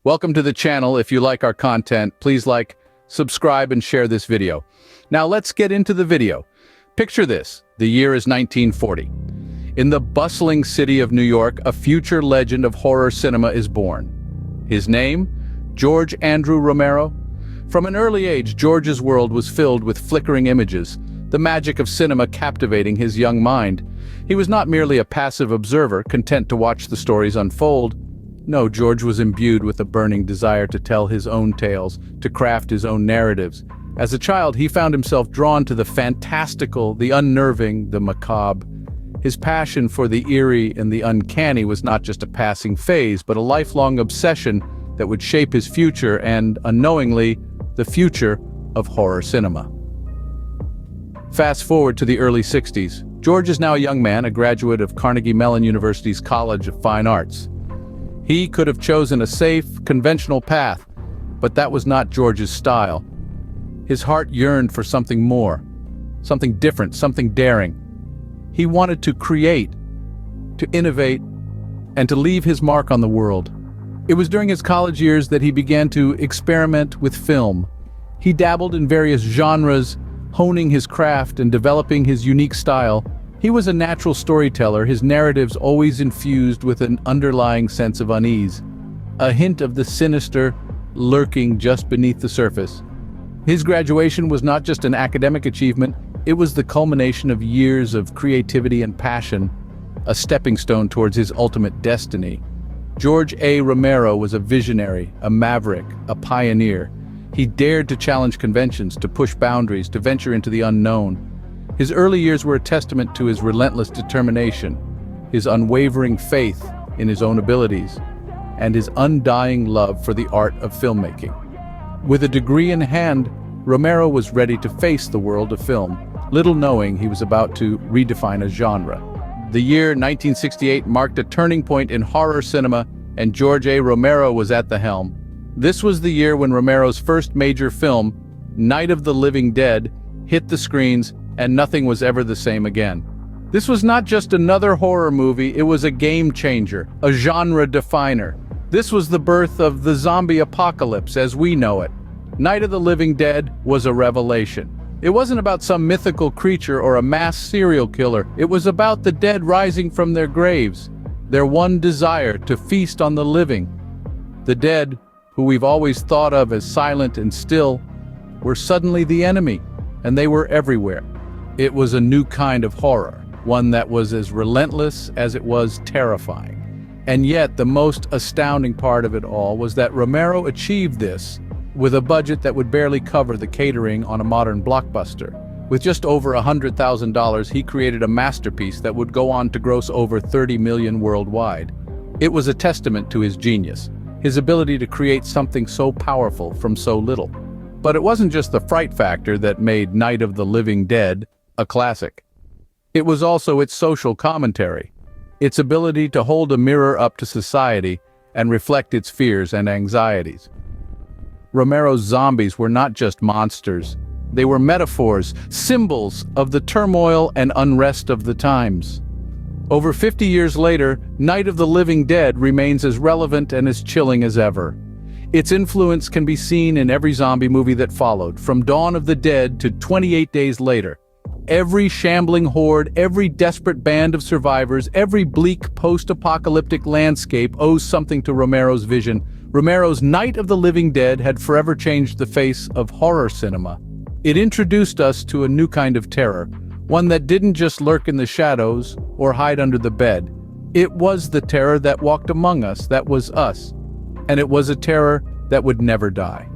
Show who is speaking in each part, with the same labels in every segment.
Speaker 1: Welcome to the channel. If you like our content, please like, subscribe, and share this video. Now let's get into the video. Picture this. The year is 1940. In the bustling city of New York, a future legend of horror cinema is born. His name? George Andrew Romero. From an early age, George's world was filled with flickering images, the magic of cinema captivating his young mind. He was not merely a passive observer, content to watch the stories unfold. No, George was imbued with a burning desire to tell his own tales, to craft his own narratives. As a child, he found himself drawn to the fantastical, the unnerving, the macabre. His passion for the eerie and the uncanny was not just a passing phase, but a lifelong obsession that would shape his future and, unknowingly, the future of horror cinema. Fast forward to the early 60s. George is now a young man, a graduate of Carnegie Mellon University's College of Fine Arts. He could have chosen a safe, conventional path, but that was not George's style. His heart yearned for something more, something different, something daring. He wanted to create, to innovate, and to leave his mark on the world. It was during his college years that he began to experiment with film. He dabbled in various genres, honing his craft and developing his unique style. He was a natural storyteller, his narratives always infused with an underlying sense of unease, a hint of the sinister lurking just beneath the surface. His graduation was not just an academic achievement, it was the culmination of years of creativity and passion, a stepping stone towards his ultimate destiny. George A. Romero was a visionary, a maverick, a pioneer. He dared to challenge conventions, to push boundaries, to venture into the unknown. His early years were a testament to his relentless determination, his unwavering faith in his own abilities, and his undying love for the art of filmmaking. With a degree in hand, Romero was ready to face the world of film, little knowing he was about to redefine a genre. The year 1968 marked a turning point in horror cinema, and George A. Romero was at the helm. This was the year when Romero's first major film, Night of the Living Dead, hit the screens, and nothing was ever the same again. This was not just another horror movie, it was a game changer, a genre definer. This was the birth of the zombie apocalypse as we know it. Night of the Living Dead was a revelation. It wasn't about some mythical creature or a mass serial killer. It was about the dead rising from their graves, their one desire to feast on the living. The dead, who we've always thought of as silent and still, were suddenly the enemy, and they were everywhere. It was a new kind of horror, one that was as relentless as it was terrifying. And yet, the most astounding part of it all was that Romero achieved this with a budget that would barely cover the catering on a modern blockbuster. With just over $100,000, he created a masterpiece that would go on to gross over 30 million worldwide. It was a testament to his genius, his ability to create something so powerful from so little. But it wasn't just the fright factor that made Night of the Living Dead a classic. It was also its social commentary, its ability to hold a mirror up to society and reflect its fears and anxieties. Romero's zombies were not just monsters, they were metaphors, symbols of the turmoil and unrest of the times. Over 50 years later, Night of the Living Dead remains as relevant and as chilling as ever. Its influence can be seen in every zombie movie that followed, from Dawn of the Dead to 28 Days Later. Every shambling horde, every desperate band of survivors, every bleak post-apocalyptic landscape owes something to Romero's vision. Romero's Night of the Living Dead had forever changed the face of horror cinema. It introduced us to a new kind of terror, one that didn't just lurk in the shadows or hide under the bed. It was the terror that walked among us, that was us. And it was a terror that would never die.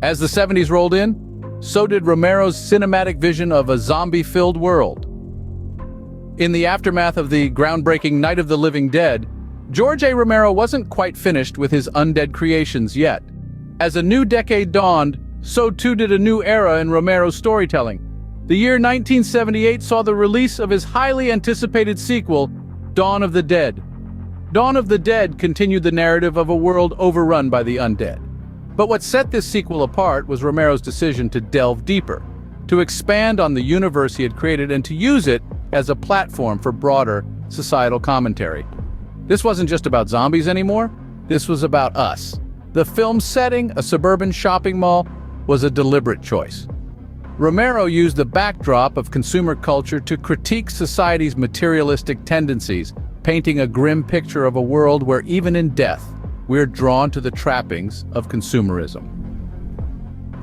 Speaker 1: As the 70s rolled in, so did Romero's cinematic vision of a zombie-filled world. In the aftermath of the groundbreaking Night of the Living Dead, George A. Romero wasn't quite finished with his undead creations yet. As a new decade dawned, so too did a new era in Romero's storytelling. The year 1978 saw the release of his highly anticipated sequel, Dawn of the Dead. Dawn of the Dead continued the narrative of a world overrun by the undead. But what set this sequel apart was Romero's decision to delve deeper, to expand on the universe he had created and to use it as a platform for broader societal commentary. This wasn't just about zombies anymore, this was about us. The film's setting, a suburban shopping mall, was a deliberate choice. Romero used the backdrop of consumer culture to critique society's materialistic tendencies, painting a grim picture of a world where even in death, we're drawn to the trappings of consumerism.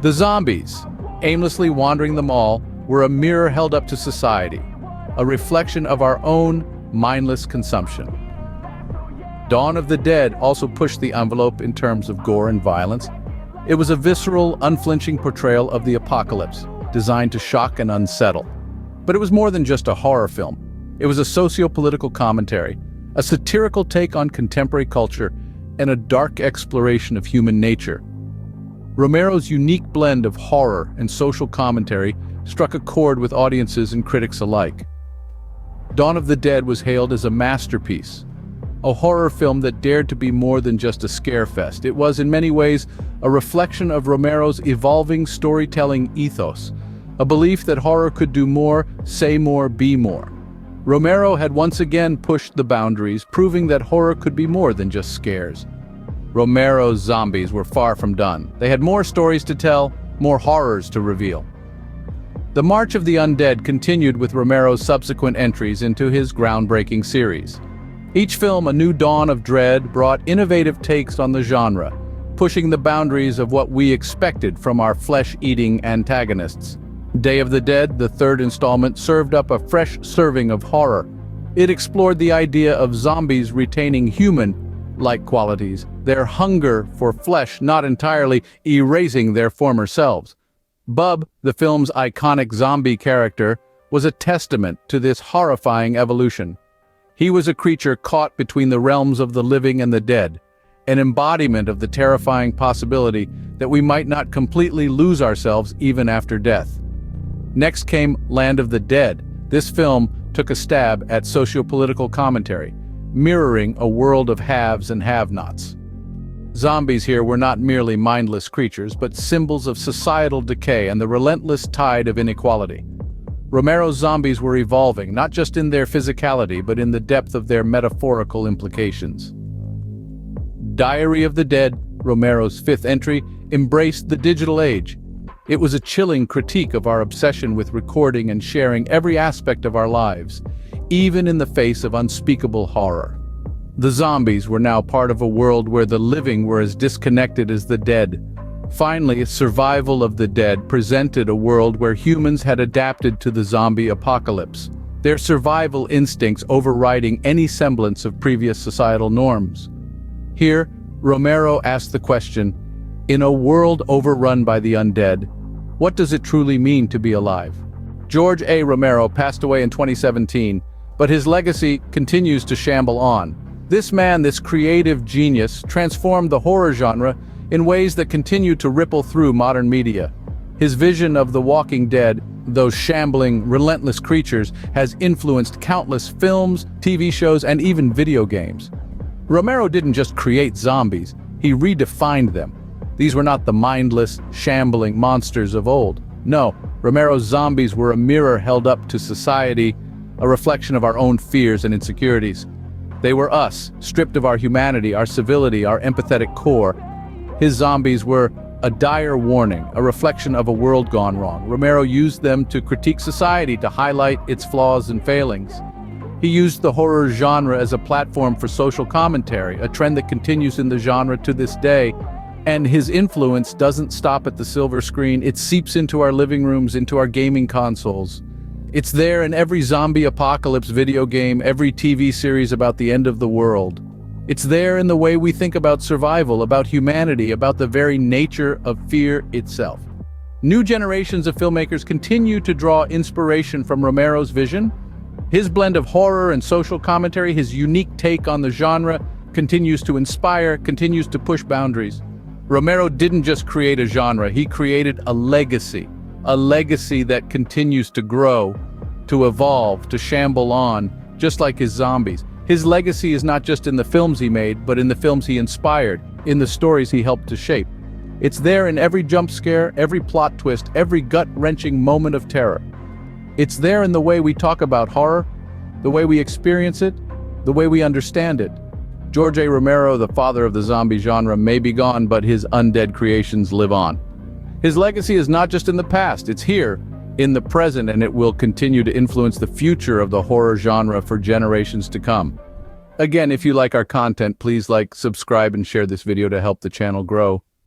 Speaker 1: The zombies, aimlessly wandering the mall, were a mirror held up to society, a reflection of our own mindless consumption. Dawn of the Dead also pushed the envelope in terms of gore and violence. It was a visceral, unflinching portrayal of the apocalypse, designed to shock and unsettle. But it was more than just a horror film. It was a socio-political commentary, a satirical take on contemporary culture, and a dark exploration of human nature. Romero's unique blend of horror and social commentary struck a chord with audiences and critics alike. Dawn of the Dead was hailed as a masterpiece, a horror film that dared to be more than just a scare fest. It was, in many ways, a reflection of Romero's evolving storytelling ethos, a belief that horror could do more, say more, be more. Romero had once again pushed the boundaries, proving that horror could be more than just scares. Romero's zombies were far from done. They had more stories to tell, more horrors to reveal. The March of the Undead continued with Romero's subsequent entries into his groundbreaking series. Each film, a new dawn of dread, brought innovative takes on the genre, pushing the boundaries of what we expected from our flesh-eating antagonists. Day of the Dead, the third installment, served up a fresh serving of horror. It explored the idea of zombies retaining human-like qualities, their hunger for flesh not entirely erasing their former selves. Bub, the film's iconic zombie character, was a testament to this horrifying evolution. He was a creature caught between the realms of the living and the dead, an embodiment of the terrifying possibility that we might not completely lose ourselves even after death. Next came Land of the Dead. This film took a stab at socio-political commentary, mirroring a world of haves and have-nots. Zombies here were not merely mindless creatures, but symbols of societal decay and the relentless tide of inequality. Romero's zombies were evolving, not just in their physicality, but in the depth of their metaphorical implications. Diary of the Dead, Romero's fifth entry, embraced the digital age. It was a chilling critique of our obsession with recording and sharing every aspect of our lives, even in the face of unspeakable horror. The zombies were now part of a world where the living were as disconnected as the dead. Finally, Survival of the Dead presented a world where humans had adapted to the zombie apocalypse, their survival instincts overriding any semblance of previous societal norms. Here, Romero asked the question, in a world overrun by the undead, what does it truly mean to be alive? George A. Romero passed away in 2017, but his legacy continues to shamble on. This man, this creative genius, transformed the horror genre in ways that continue to ripple through modern media. His vision of the Walking Dead, those shambling, relentless creatures, has influenced countless films, TV shows, and even video games. Romero didn't just create zombies, he redefined them. These were not the mindless, shambling monsters of old. No, Romero's zombies were a mirror held up to society, a reflection of our own fears and insecurities. They were us, stripped of our humanity, our civility, our empathetic core. His zombies were a dire warning, a reflection of a world gone wrong. Romero used them to critique society, to highlight its flaws and failings. He used the horror genre as a platform for social commentary, a trend that continues in the genre to this day. And his influence doesn't stop at the silver screen, it seeps into our living rooms, into our gaming consoles. It's there in every zombie apocalypse video game, every TV series about the end of the world. It's there in the way we think about survival, about humanity, about the very nature of fear itself. New generations of filmmakers continue to draw inspiration from Romero's vision. His blend of horror and social commentary, his unique take on the genre, continues to inspire, continues to push boundaries. Romero didn't just create a genre, he created a legacy that continues to grow, to evolve, to shamble on, just like his zombies. His legacy is not just in the films he made, but in the films he inspired, in the stories he helped to shape. It's there in every jump scare, every plot twist, every gut-wrenching moment of terror. It's there in the way we talk about horror, the way we experience it, the way we understand it. George A. Romero, the father of the zombie genre, may be gone, but his undead creations live on. His legacy is not just in the past, it's here, in the present, and it will continue to influence the future of the horror genre for generations to come. Again, if you like our content, please like, subscribe, and share this video to help the channel grow.